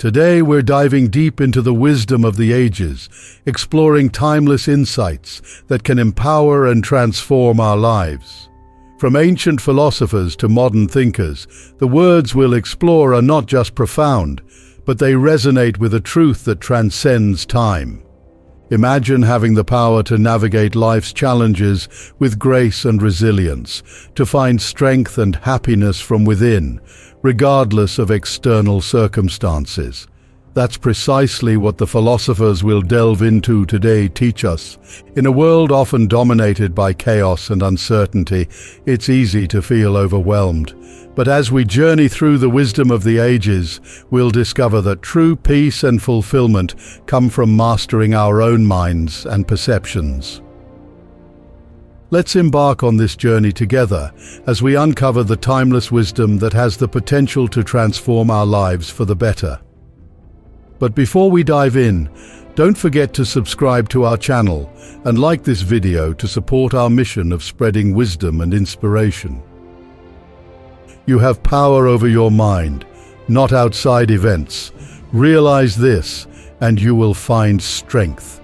Today we're diving deep into the wisdom of the ages, exploring timeless insights that can empower and transform our lives. From ancient philosophers to modern thinkers, the words we'll explore are not just profound, but they resonate with a truth that transcends time. Imagine having the power to navigate life's challenges with grace and resilience, to find strength and happiness from within, regardless of external circumstances. That's precisely what the philosophers we'll delve into today teach us. In a world often dominated by chaos and uncertainty, it's easy to feel overwhelmed. But as we journey through the wisdom of the ages, we'll discover that true peace and fulfillment come from mastering our own minds and perceptions. Let's embark on this journey together as we uncover the timeless wisdom that has the potential to transform our lives for the better. But before we dive in, don't forget to subscribe to our channel and like this video to support our mission of spreading wisdom and inspiration. You have power over your mind, not outside events. Realize this, and you will find strength.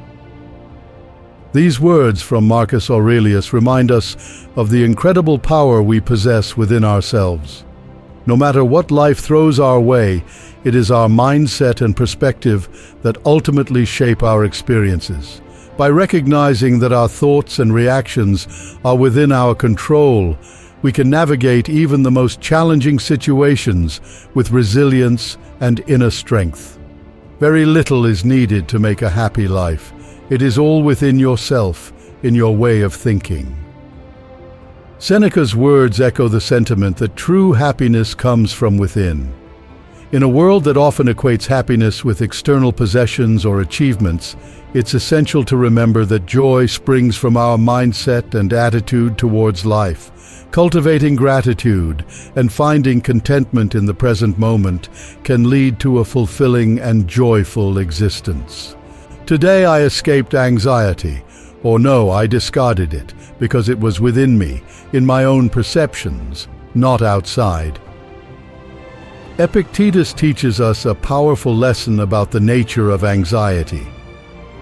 These words from Marcus Aurelius remind us of the incredible power we possess within ourselves. No matter what life throws our way, it is our mindset and perspective that ultimately shape our experiences. By recognizing that our thoughts and reactions are within our control, we can navigate even the most challenging situations with resilience and inner strength. Very little is needed to make a happy life. It is all within yourself, in your way of thinking. Seneca's words echo the sentiment that true happiness comes from within. In a world that often equates happiness with external possessions or achievements, it's essential to remember that joy springs from our mindset and attitude towards life. Cultivating gratitude and finding contentment in the present moment can lead to a fulfilling and joyful existence. Today I escaped anxiety, or no, I discarded it, because it was within me, in my own perceptions, not outside. Epictetus teaches us a powerful lesson about the nature of anxiety.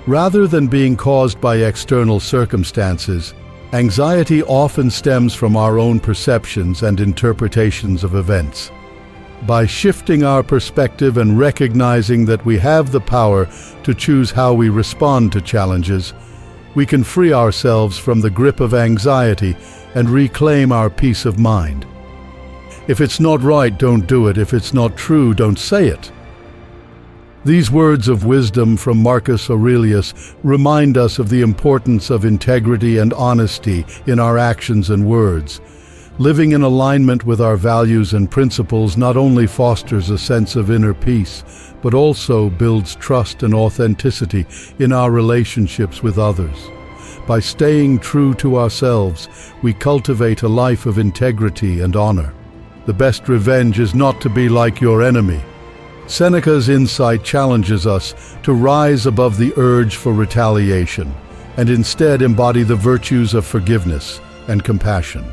Rather than being caused by external circumstances, anxiety often stems from our own perceptions and interpretations of events. By shifting our perspective and recognizing that we have the power to choose how we respond to challenges, we can free ourselves from the grip of anxiety and reclaim our peace of mind. If it's not right, don't do it. If it's not true, don't say it. These words of wisdom from Marcus Aurelius remind us of the importance of integrity and honesty in our actions and words. Living in alignment with our values and principles not only fosters a sense of inner peace, but also builds trust and authenticity in our relationships with others. By staying true to ourselves, we cultivate a life of integrity and honor. The best revenge is not to be like your enemy. Seneca's insight challenges us to rise above the urge for retaliation and instead embody the virtues of forgiveness and compassion.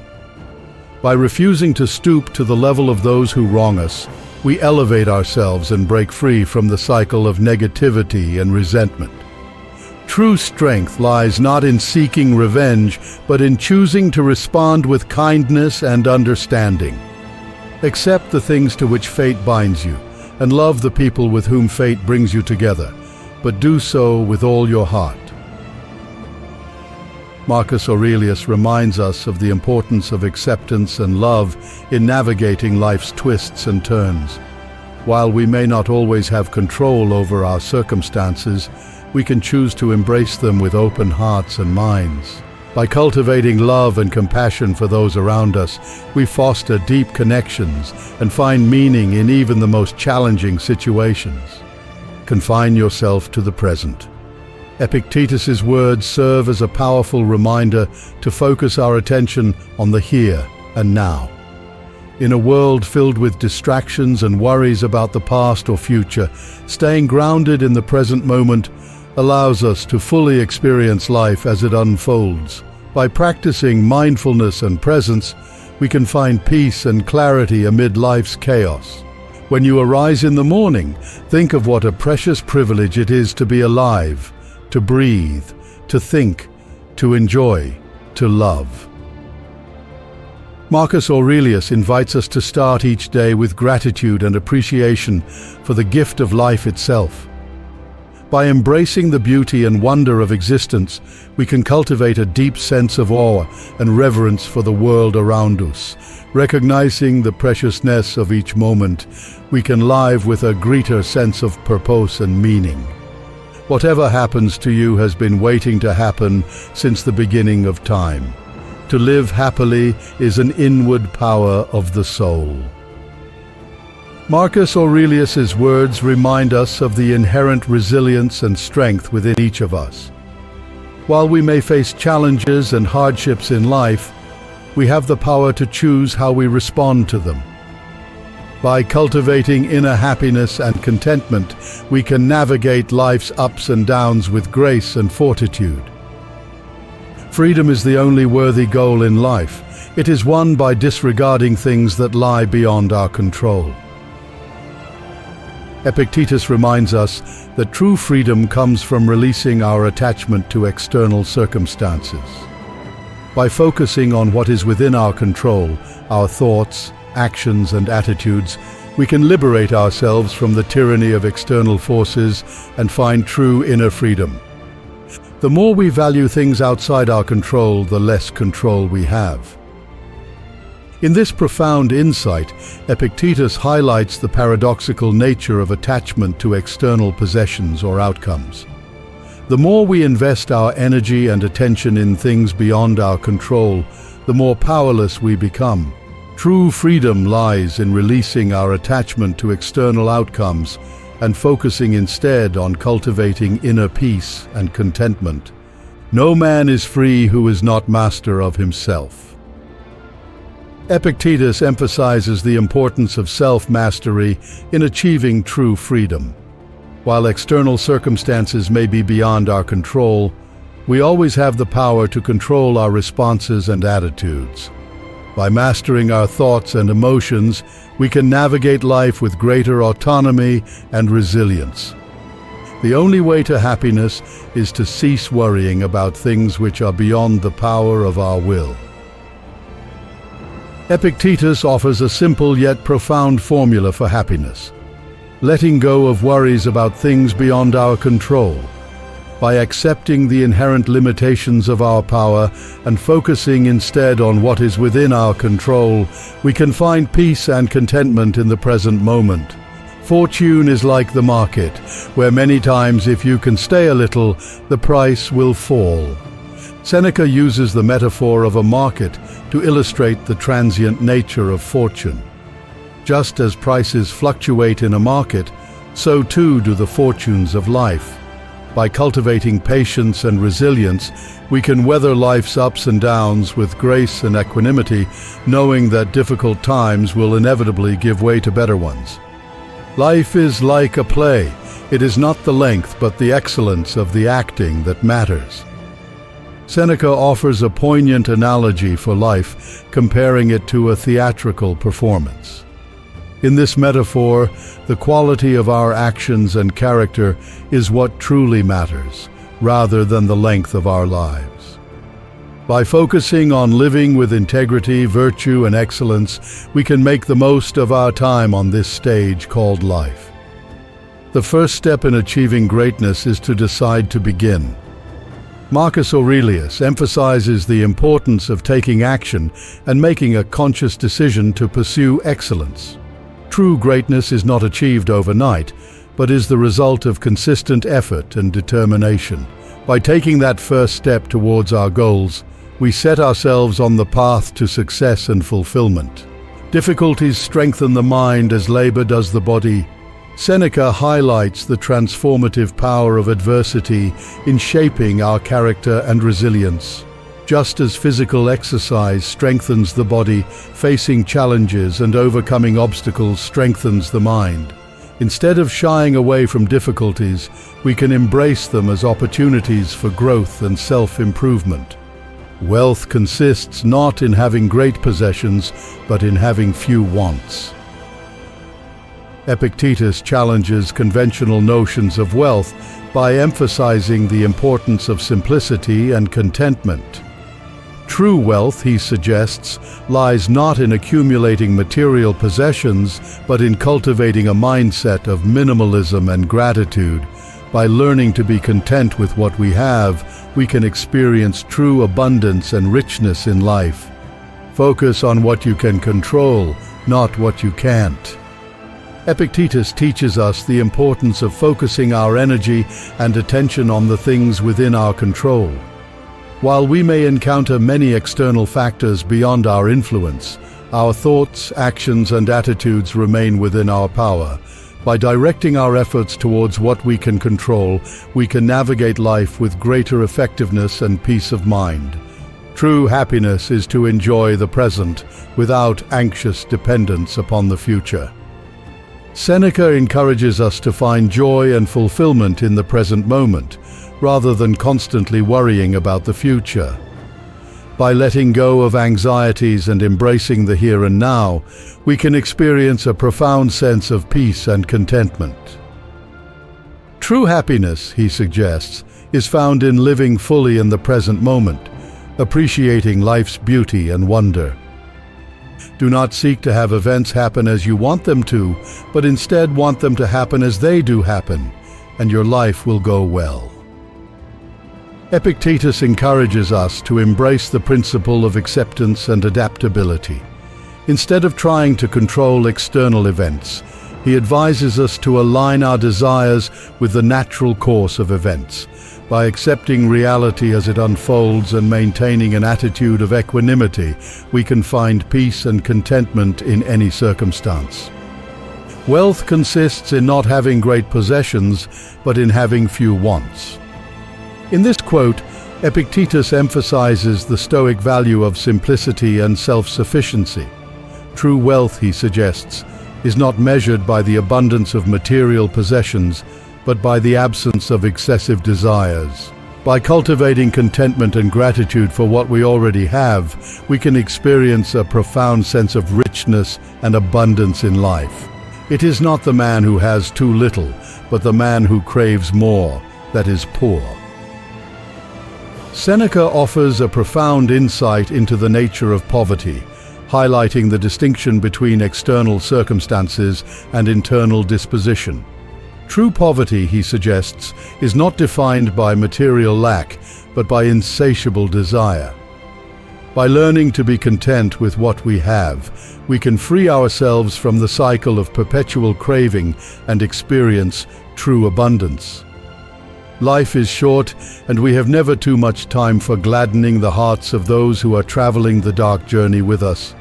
By refusing to stoop to the level of those who wrong us, we elevate ourselves and break free from the cycle of negativity and resentment. True strength lies not in seeking revenge, but in choosing to respond with kindness and understanding. Accept the things to which fate binds you, and love the people with whom fate brings you together, but do so with all your heart. Marcus Aurelius reminds us of the importance of acceptance and love in navigating life's twists and turns. While we may not always have control over our circumstances, we can choose to embrace them with open hearts and minds. By cultivating love and compassion for those around us, we foster deep connections and find meaning in even the most challenging situations. Confine yourself to the present. Epictetus's words serve as a powerful reminder to focus our attention on the here and now. In a world filled with distractions and worries about the past or future, staying grounded in the present moment allows us to fully experience life as it unfolds. By practicing mindfulness and presence, we can find peace and clarity amid life's chaos. When you arise in the morning, think of what a precious privilege it is to be alive, to breathe, to think, to enjoy, to love. Marcus Aurelius invites us to start each day with gratitude and appreciation for the gift of life itself. By embracing the beauty and wonder of existence, we can cultivate a deep sense of awe and reverence for the world around us. Recognizing the preciousness of each moment, we can live with a greater sense of purpose and meaning. Whatever happens to you has been waiting to happen since the beginning of time. To live happily is an inward power of the soul. Marcus Aurelius's words remind us of the inherent resilience and strength within each of us. While we may face challenges and hardships in life, we have the power to choose how we respond to them. By cultivating inner happiness and contentment, we can navigate life's ups and downs with grace and fortitude. Freedom is the only worthy goal in life. It is won by disregarding things that lie beyond our control. Epictetus reminds us that true freedom comes from releasing our attachment to external circumstances. By focusing on what is within our control, our thoughts, actions, and attitudes, we can liberate ourselves from the tyranny of external forces and find true inner freedom. The more we value things outside our control, the less control we have. In this profound insight, Epictetus highlights the paradoxical nature of attachment to external possessions or outcomes. The more we invest our energy and attention in things beyond our control, the more powerless we become. True freedom lies in releasing our attachment to external outcomes and focusing instead on cultivating inner peace and contentment. No man is free who is not master of himself. Epictetus emphasizes the importance of self-mastery in achieving true freedom. While external circumstances may be beyond our control, we always have the power to control our responses and attitudes. By mastering our thoughts and emotions, we can navigate life with greater autonomy and resilience. The only way to happiness is to cease worrying about things which are beyond the power of our will. Epictetus offers a simple yet profound formula for happiness: letting go of worries about things beyond our control. By accepting the inherent limitations of our power and focusing instead on what is within our control, we can find peace and contentment in the present moment. Fortune is like the market, where many times if you can stay a little, the price will fall. Seneca uses the metaphor of a market to illustrate the transient nature of fortune. Just as prices fluctuate in a market, so too do the fortunes of life. By cultivating patience and resilience, we can weather life's ups and downs with grace and equanimity, knowing that difficult times will inevitably give way to better ones. Life is like a play. It is not the length but the excellence of the acting that matters. Seneca offers a poignant analogy for life, comparing it to a theatrical performance. In this metaphor, the quality of our actions and character is what truly matters, rather than the length of our lives. By focusing on living with integrity, virtue, and excellence, we can make the most of our time on this stage called life. The first step in achieving greatness is to decide to begin. Marcus Aurelius emphasizes the importance of taking action and making a conscious decision to pursue excellence. True greatness is not achieved overnight, but is the result of consistent effort and determination. By taking that first step towards our goals, we set ourselves on the path to success and fulfillment. Difficulties strengthen the mind as labor does the body. Seneca highlights the transformative power of adversity in shaping our character and resilience. Just as physical exercise strengthens the body, facing challenges and overcoming obstacles strengthens the mind. Instead of shying away from difficulties, we can embrace them as opportunities for growth and self-improvement. Wealth consists not in having great possessions, but in having few wants. Epictetus challenges conventional notions of wealth by emphasizing the importance of simplicity and contentment. True wealth, he suggests, lies not in accumulating material possessions, but in cultivating a mindset of minimalism and gratitude. By learning to be content with what we have, we can experience true abundance and richness in life. Focus on what you can control, not what you can't. Epictetus teaches us the importance of focusing our energy and attention on the things within our control. While we may encounter many external factors beyond our influence, our thoughts, actions, and attitudes remain within our power. By directing our efforts towards what we can control, we can navigate life with greater effectiveness and peace of mind. True happiness is to enjoy the present without anxious dependence upon the future. Seneca encourages us to find joy and fulfillment in the present moment, rather than constantly worrying about the future. By letting go of anxieties and embracing the here and now, we can experience a profound sense of peace and contentment. True happiness, he suggests, is found in living fully in the present moment, appreciating life's beauty and wonder. Do not seek to have events happen as you want them to, but instead want them to happen as they do happen, and your life will go well. Epictetus encourages us to embrace the principle of acceptance and adaptability. Instead of trying to control external events, he advises us to align our desires with the natural course of events. By accepting reality as it unfolds and maintaining an attitude of equanimity, we can find peace and contentment in any circumstance. Wealth consists in not having great possessions, but in having few wants. In this quote, Epictetus emphasizes the Stoic value of simplicity and self-sufficiency. True wealth, he suggests, is not measured by the abundance of material possessions, but by the absence of excessive desires. By cultivating contentment and gratitude for what we already have, we can experience a profound sense of richness and abundance in life. It is not the man who has too little, but the man who craves more that is poor. Seneca offers a profound insight into the nature of poverty, highlighting the distinction between external circumstances and internal disposition. True poverty, he suggests, is not defined by material lack, but by insatiable desire. By learning to be content with what we have, we can free ourselves from the cycle of perpetual craving and experience true abundance. Life is short, and we have never too much time for gladdening the hearts of those who are traveling the dark journey with us.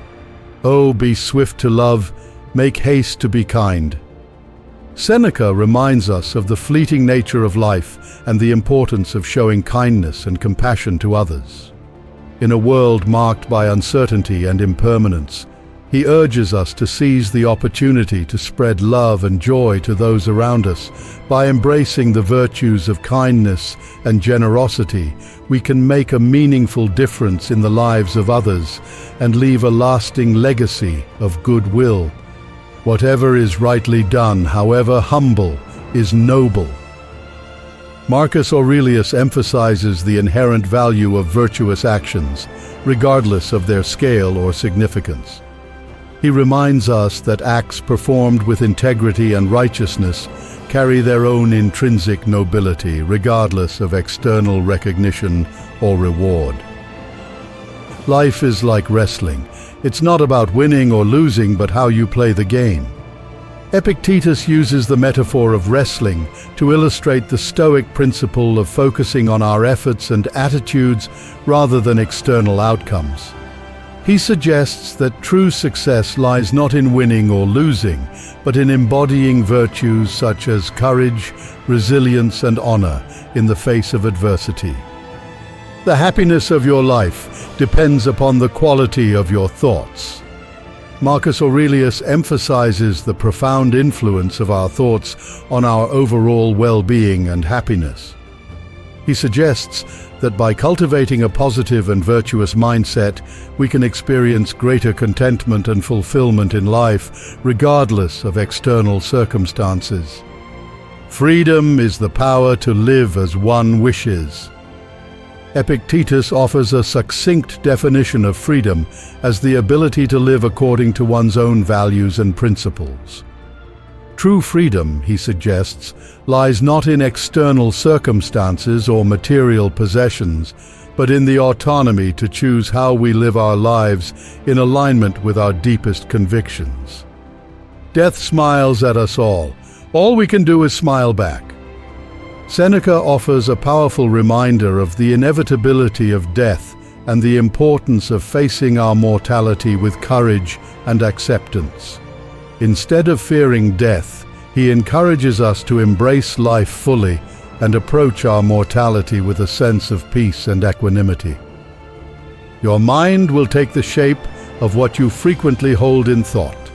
Oh, be swift to love, make haste to be kind. Seneca reminds us of the fleeting nature of life and the importance of showing kindness and compassion to others. In a world marked by uncertainty and impermanence, he urges us to seize the opportunity to spread love and joy to those around us. By embracing the virtues of kindness and generosity, we can make a meaningful difference in the lives of others and leave a lasting legacy of goodwill. Whatever is rightly done, however humble, is noble. Marcus Aurelius emphasizes the inherent value of virtuous actions, regardless of their scale or significance. He reminds us that acts performed with integrity and righteousness carry their own intrinsic nobility, regardless of external recognition or reward. Life is like wrestling. It's not about winning or losing, but how you play the game. Epictetus uses the metaphor of wrestling to illustrate the Stoic principle of focusing on our efforts and attitudes rather than external outcomes. He suggests that true success lies not in winning or losing, but in embodying virtues such as courage, resilience, and honor in the face of adversity. The happiness of your life depends upon the quality of your thoughts. Marcus Aurelius emphasizes the profound influence of our thoughts on our overall well-being and happiness. He suggests that by cultivating a positive and virtuous mindset, we can experience greater contentment and fulfillment in life, regardless of external circumstances. Freedom is the power to live as one wishes. Epictetus offers a succinct definition of freedom as the ability to live according to one's own values and principles. True freedom, he suggests, lies not in external circumstances or material possessions, but in the autonomy to choose how we live our lives in alignment with our deepest convictions. Death smiles at us all. All we can do is smile back. Seneca offers a powerful reminder of the inevitability of death and the importance of facing our mortality with courage and acceptance. Instead of fearing death, he encourages us to embrace life fully and approach our mortality with a sense of peace and equanimity. Your mind will take the shape of what you frequently hold in thought,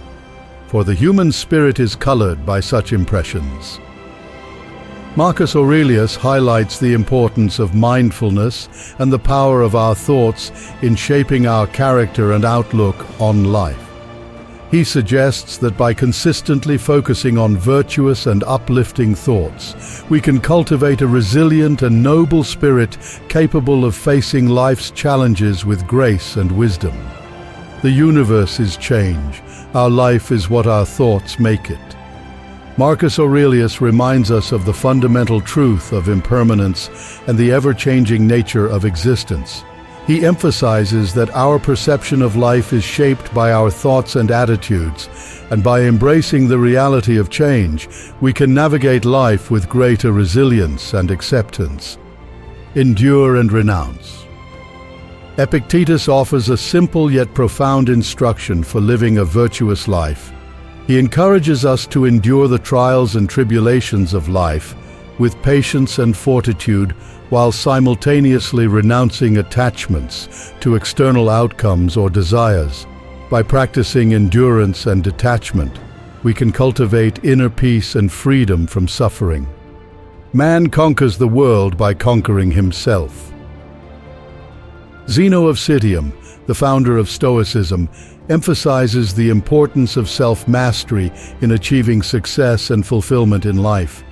for the human spirit is colored by such impressions. Marcus Aurelius highlights the importance of mindfulness and the power of our thoughts in shaping our character and outlook on life. He suggests that by consistently focusing on virtuous and uplifting thoughts, we can cultivate a resilient and noble spirit capable of facing life's challenges with grace and wisdom. The universe is change. Our life is what our thoughts make it. Marcus Aurelius reminds us of the fundamental truth of impermanence and the ever-changing nature of existence. He emphasizes that our perception of life is shaped by our thoughts and attitudes, and by embracing the reality of change, we can navigate life with greater resilience and acceptance. Endure and renounce. Epictetus offers a simple yet profound instruction for living a virtuous life. He encourages us to endure the trials and tribulations of life with patience and fortitude, while simultaneously renouncing attachments to external outcomes or desires. By practicing endurance and detachment, we can cultivate inner peace and freedom from suffering. Man conquers the world by conquering himself. Zeno of Citium, the founder of Stoicism, emphasizes the importance of self-mastery in achieving success and fulfillment in life.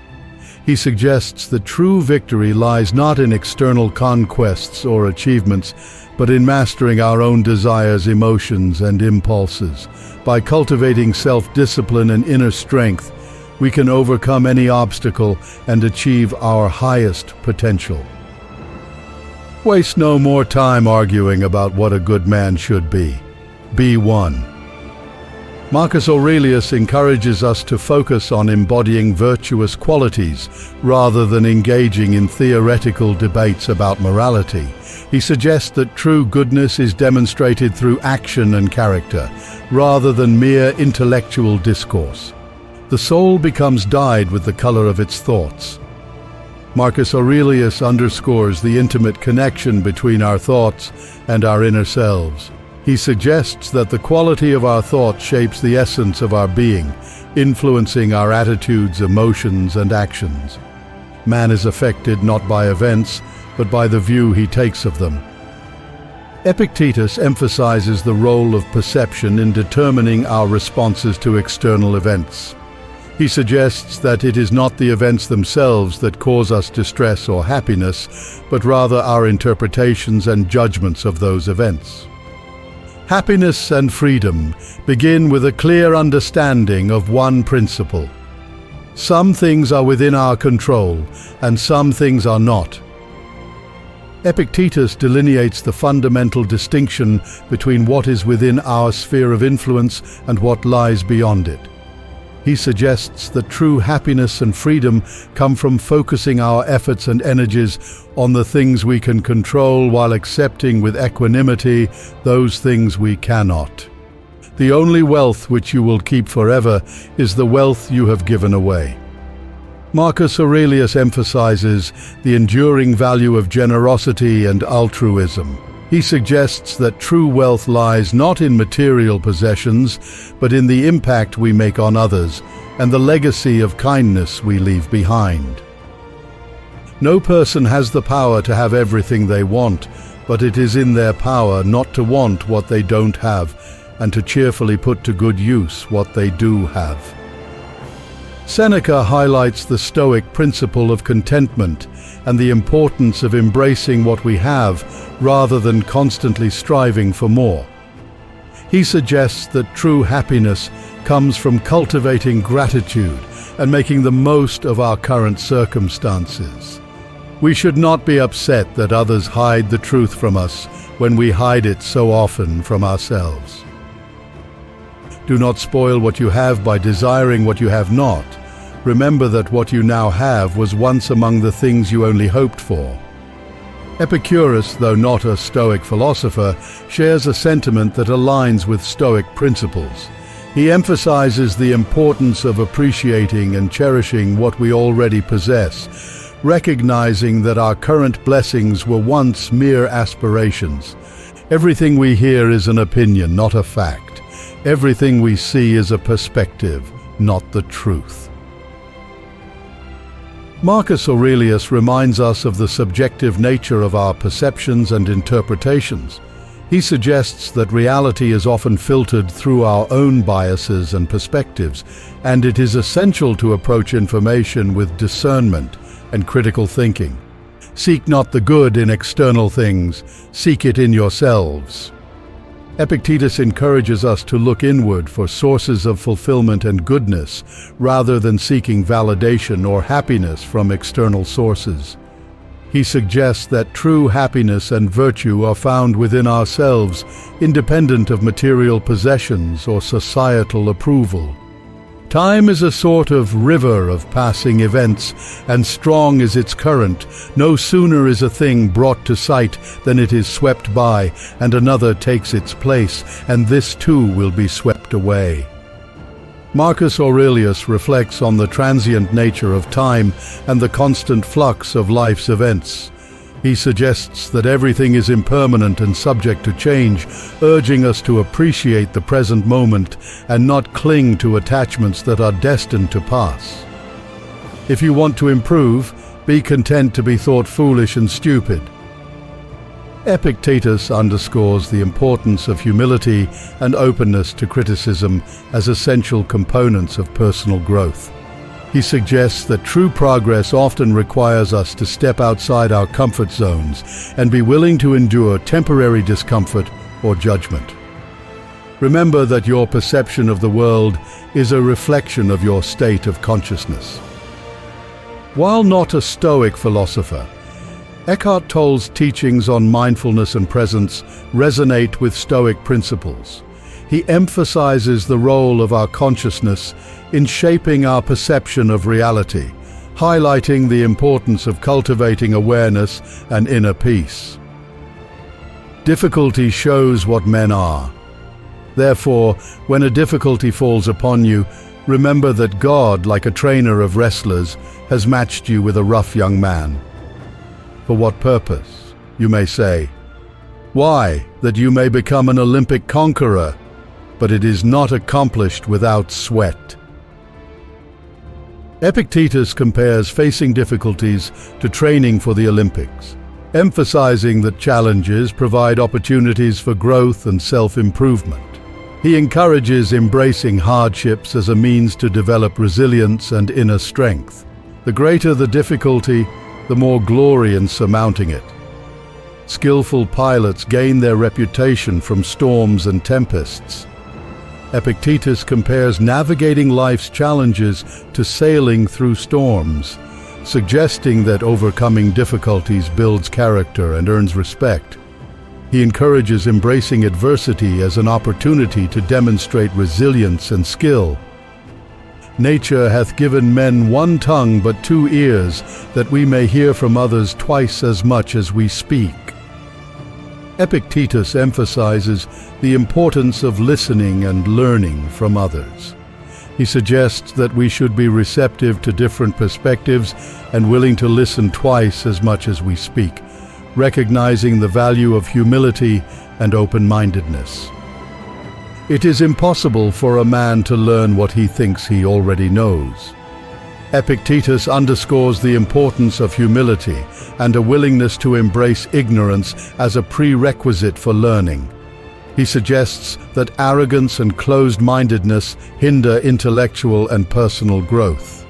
He suggests that true victory lies not in external conquests or achievements, but in mastering our own desires, emotions, and impulses. By cultivating self-discipline and inner strength, we can overcome any obstacle and achieve our highest potential. Waste no more time arguing about what a good man should be. Be one. Marcus Aurelius encourages us to focus on embodying virtuous qualities rather than engaging in theoretical debates about morality. He suggests that true goodness is demonstrated through action and character, rather than mere intellectual discourse. The soul becomes dyed with the color of its thoughts. Marcus Aurelius underscores the intimate connection between our thoughts and our inner selves. He suggests that the quality of our thought shapes the essence of our being, influencing our attitudes, emotions, and actions. Man is affected not by events, but by the view he takes of them. Epictetus emphasizes the role of perception in determining our responses to external events. He suggests that it is not the events themselves that cause us distress or happiness, but rather our interpretations and judgments of those events. Happiness and freedom begin with a clear understanding of one principle. Some things are within our control, and some things are not. Epictetus delineates the fundamental distinction between what is within our sphere of influence and what lies beyond it. He suggests that true happiness and freedom come from focusing our efforts and energies on the things we can control while accepting with equanimity those things we cannot. The only wealth which you will keep forever is the wealth you have given away. Marcus Aurelius emphasizes the enduring value of generosity and altruism. He suggests that true wealth lies not in material possessions, but in the impact we make on others and the legacy of kindness we leave behind. No person has the power to have everything they want, but it is in their power not to want what they don't have, and to cheerfully put to good use what they do have. Seneca highlights the Stoic principle of contentment and the importance of embracing what we have rather than constantly striving for more. He suggests that true happiness comes from cultivating gratitude and making the most of our current circumstances. We should not be upset that others hide the truth from us when we hide it so often from ourselves. Do not spoil what you have by desiring what you have not. Remember that what you now have was once among the things you only hoped for. Epicurus, though not a Stoic philosopher, shares a sentiment that aligns with Stoic principles. He emphasizes the importance of appreciating and cherishing what we already possess, recognizing that our current blessings were once mere aspirations. Everything we hear is an opinion, not a fact. Everything we see is a perspective, not the truth. Marcus Aurelius reminds us of the subjective nature of our perceptions and interpretations. He suggests that reality is often filtered through our own biases and perspectives, and it is essential to approach information with discernment and critical thinking. Seek not the good in external things, seek it in yourselves. Epictetus encourages us to look inward for sources of fulfillment and goodness, rather than seeking validation or happiness from external sources. He suggests that true happiness and virtue are found within ourselves, independent of material possessions or societal approval. Time is a sort of river of passing events, and strong is its current. No sooner is a thing brought to sight than it is swept by, and another takes its place, and this too will be swept away. Marcus Aurelius reflects on the transient nature of time and the constant flux of life's events. He suggests that everything is impermanent and subject to change, urging us to appreciate the present moment and not cling to attachments that are destined to pass. If you want to improve, be content to be thought foolish and stupid. Epictetus underscores the importance of humility and openness to criticism as essential components of personal growth. He suggests that true progress often requires us to step outside our comfort zones and be willing to endure temporary discomfort or judgment. Remember that your perception of the world is a reflection of your state of consciousness. While not a Stoic philosopher, Eckhart Tolle's teachings on mindfulness and presence resonate with Stoic principles. He emphasizes the role of our consciousness in shaping our perception of reality, highlighting the importance of cultivating awareness and inner peace. Difficulty shows what men are. Therefore, when a difficulty falls upon you, remember that God, like a trainer of wrestlers, has matched you with a rough young man. For what purpose, you may say? Why, that you may become an Olympic conqueror, but it is not accomplished without sweat. Epictetus compares facing difficulties to training for the Olympics, emphasizing that challenges provide opportunities for growth and self-improvement. He encourages embracing hardships as a means to develop resilience and inner strength. The greater the difficulty, the more glory in surmounting it. Skillful pilots gain their reputation from storms and tempests. Epictetus compares navigating life's challenges to sailing through storms, suggesting that overcoming difficulties builds character and earns respect. He encourages embracing adversity as an opportunity to demonstrate resilience and skill. Nature hath given men one tongue but 2 ears, that we may hear from others twice as much as we speak. Epictetus emphasizes the importance of listening and learning from others. He suggests that we should be receptive to different perspectives and willing to listen twice as much as we speak, recognizing the value of humility and open-mindedness. It is impossible for a man to learn what he thinks he already knows. Epictetus underscores the importance of humility and a willingness to embrace ignorance as a prerequisite for learning. He suggests that arrogance and closed-mindedness hinder intellectual and personal growth.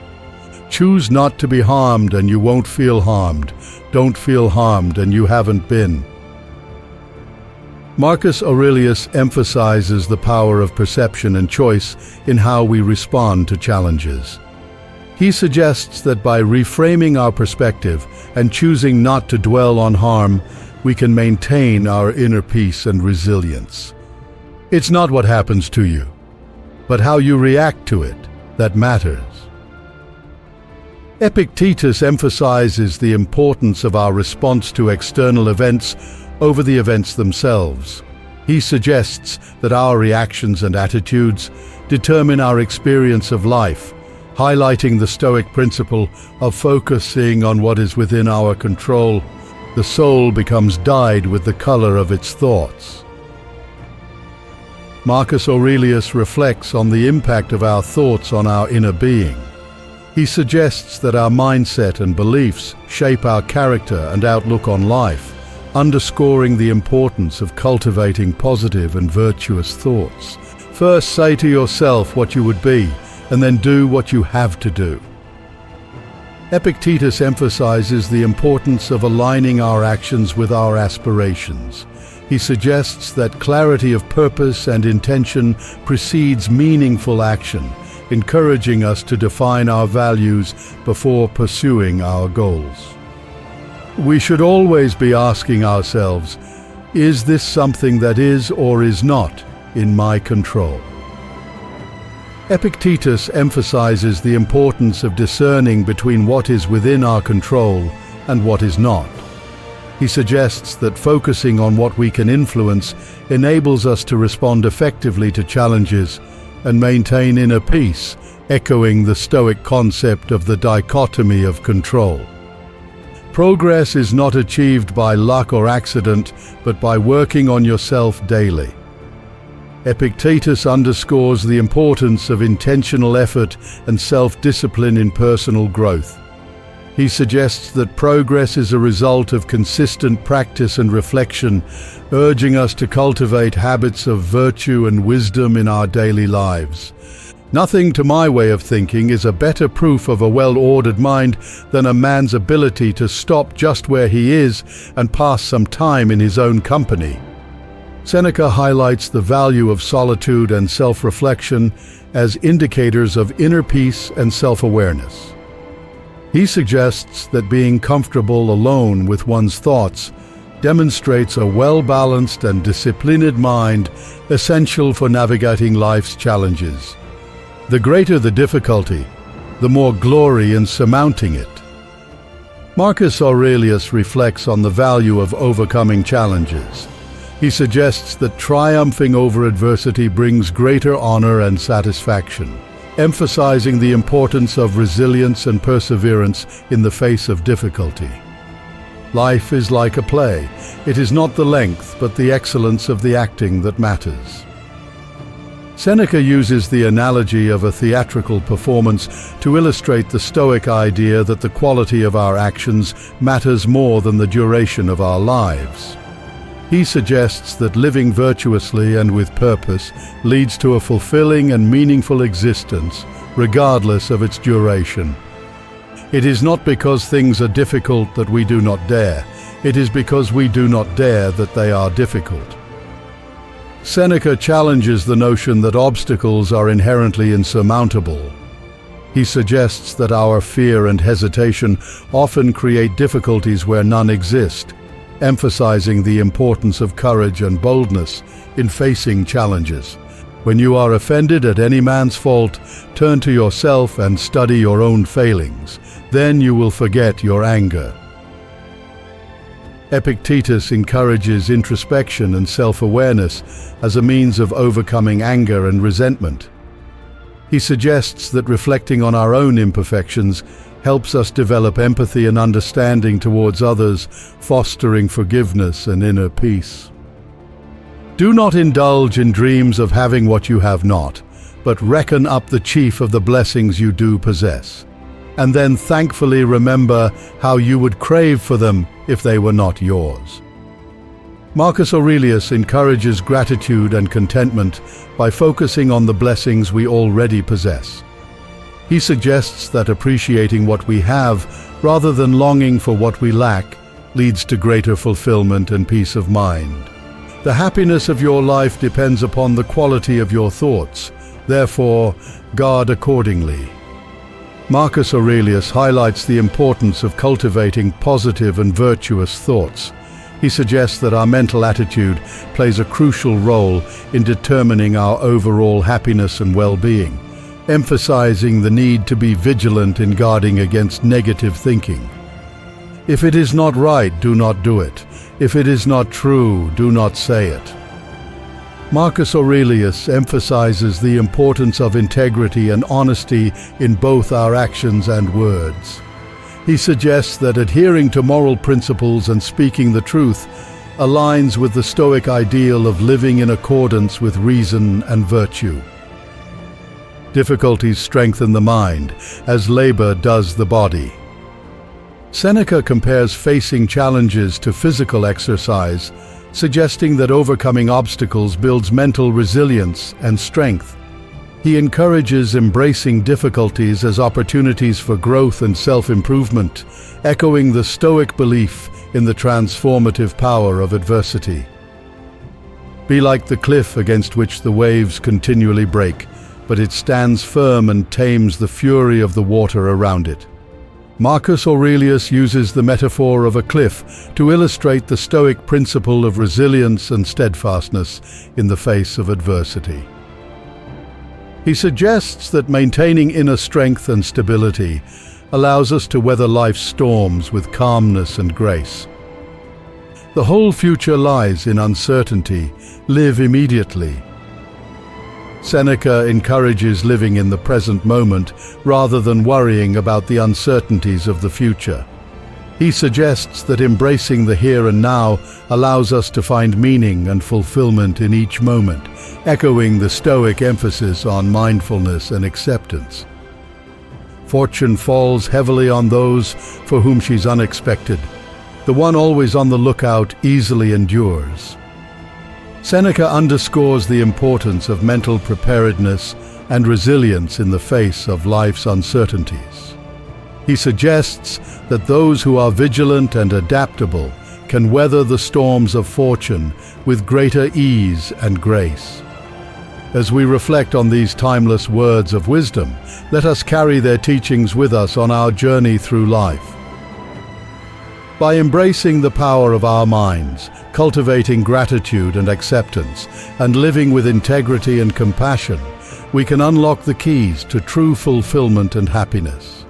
Choose not to be harmed and you won't feel harmed. Don't feel harmed and you haven't been. Marcus Aurelius emphasizes the power of perception and choice in how we respond to challenges. He suggests that by reframing our perspective and choosing not to dwell on harm, we can maintain our inner peace and resilience. It's not what happens to you, but how you react to it that matters. Epictetus emphasizes the importance of our response to external events over the events themselves. He suggests that our reactions and attitudes determine our experience of life, highlighting the Stoic principle of focusing on what is within our control. The soul becomes dyed with the color of its thoughts. Marcus Aurelius reflects on the impact of our thoughts on our inner being. He suggests that our mindset and beliefs shape our character and outlook on life, underscoring the importance of cultivating positive and virtuous thoughts. First, say to yourself what you would be, and then do what you have to do. Epictetus emphasizes the importance of aligning our actions with our aspirations. He suggests that clarity of purpose and intention precedes meaningful action, encouraging us to define our values before pursuing our goals. We should always be asking ourselves, is this something that is or is not in my control? Epictetus emphasizes the importance of discerning between what is within our control and what is not. He suggests that focusing on what we can influence enables us to respond effectively to challenges and maintain inner peace, echoing the Stoic concept of the dichotomy of control. Progress is not achieved by luck or accident, but by working on yourself daily. Epictetus underscores the importance of intentional effort and self-discipline in personal growth. He suggests that progress is a result of consistent practice and reflection, urging us to cultivate habits of virtue and wisdom in our daily lives. Nothing, to my way of thinking, is a better proof of a well-ordered mind than a man's ability to stop just where he is and pass some time in his own company. Seneca highlights the value of solitude and self-reflection as indicators of inner peace and self-awareness. He suggests that being comfortable alone with one's thoughts demonstrates a well-balanced and disciplined mind, essential for navigating life's challenges. The greater the difficulty, the more glory in surmounting it. Marcus Aurelius reflects on the value of overcoming challenges. He suggests that triumphing over adversity brings greater honor and satisfaction, emphasizing the importance of resilience and perseverance in the face of difficulty. Life is like a play. It is not the length, but the excellence of the acting that matters. Seneca uses the analogy of a theatrical performance to illustrate the Stoic idea that the quality of our actions matters more than the duration of our lives. He suggests that living virtuously and with purpose leads to a fulfilling and meaningful existence, regardless of its duration. It is not because things are difficult that we do not dare. It is because we do not dare that they are difficult. Seneca challenges the notion that obstacles are inherently insurmountable. He suggests that our fear and hesitation often create difficulties where none exist, emphasizing the importance of courage and boldness in facing challenges. When you are offended at any man's fault, turn to yourself and study your own failings. Then you will forget your anger. Epictetus encourages introspection and self-awareness as a means of overcoming anger and resentment. He suggests that reflecting on our own imperfections helps us develop empathy and understanding towards others, fostering forgiveness and inner peace. Do not indulge in dreams of having what you have not, but reckon up the chief of the blessings you do possess. and then thankfully remember how you would crave for them if they were not yours. Marcus Aurelius encourages gratitude and contentment by focusing on the blessings we already possess. He suggests that appreciating what we have rather than longing for what we lack leads to greater fulfillment and peace of mind. The happiness of your life depends upon the quality of your thoughts. Therefore, guard accordingly. Marcus Aurelius highlights the importance of cultivating positive and virtuous thoughts. He suggests that our mental attitude plays a crucial role in determining our overall happiness and well-being, emphasizing the need to be vigilant in guarding against negative thinking. If it is not right, do not do it. If it is not true, do not say it. Marcus Aurelius emphasizes the importance of integrity and honesty in both our actions and words. He suggests that adhering to moral principles and speaking the truth aligns with the Stoic ideal of living in accordance with reason and virtue. Difficulties strengthen the mind, as labor does the body. Seneca compares facing challenges to physical exercise, suggesting that overcoming obstacles builds mental resilience and strength. He encourages embracing difficulties as opportunities for growth and self-improvement, echoing the Stoic belief in the transformative power of adversity. Be like the cliff against which the waves continually break, but it stands firm and tames the fury of the water around it. Marcus Aurelius uses the metaphor of a cliff to illustrate the Stoic principle of resilience and steadfastness in the face of adversity. He suggests that maintaining inner strength and stability allows us to weather life's storms with calmness and grace. The whole future lies in uncertainty. Live immediately. Seneca encourages living in the present moment rather than worrying about the uncertainties of the future. He suggests that embracing the here and now allows us to find meaning and fulfillment in each moment, echoing the Stoic emphasis on mindfulness and acceptance. Fortune falls heavily on those for whom she's unexpected. The one always on the lookout easily endures. Seneca underscores the importance of mental preparedness and resilience in the face of life's uncertainties. He suggests that those who are vigilant and adaptable can weather the storms of fortune with greater ease and grace. As we reflect on these timeless words of wisdom, let us carry their teachings with us on our journey through life. By embracing the power of our minds, cultivating gratitude and acceptance, and living with integrity and compassion, we can unlock the keys to true fulfillment and happiness.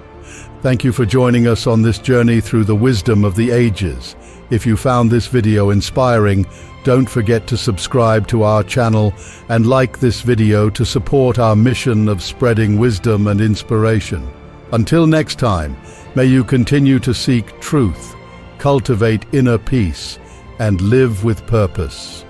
Thank you for joining us on this journey through the wisdom of the ages. If you found this video inspiring, don't forget to subscribe to our channel and like this video to support our mission of spreading wisdom and inspiration. Until next time, may you continue to seek truth, cultivate inner peace, and live with purpose.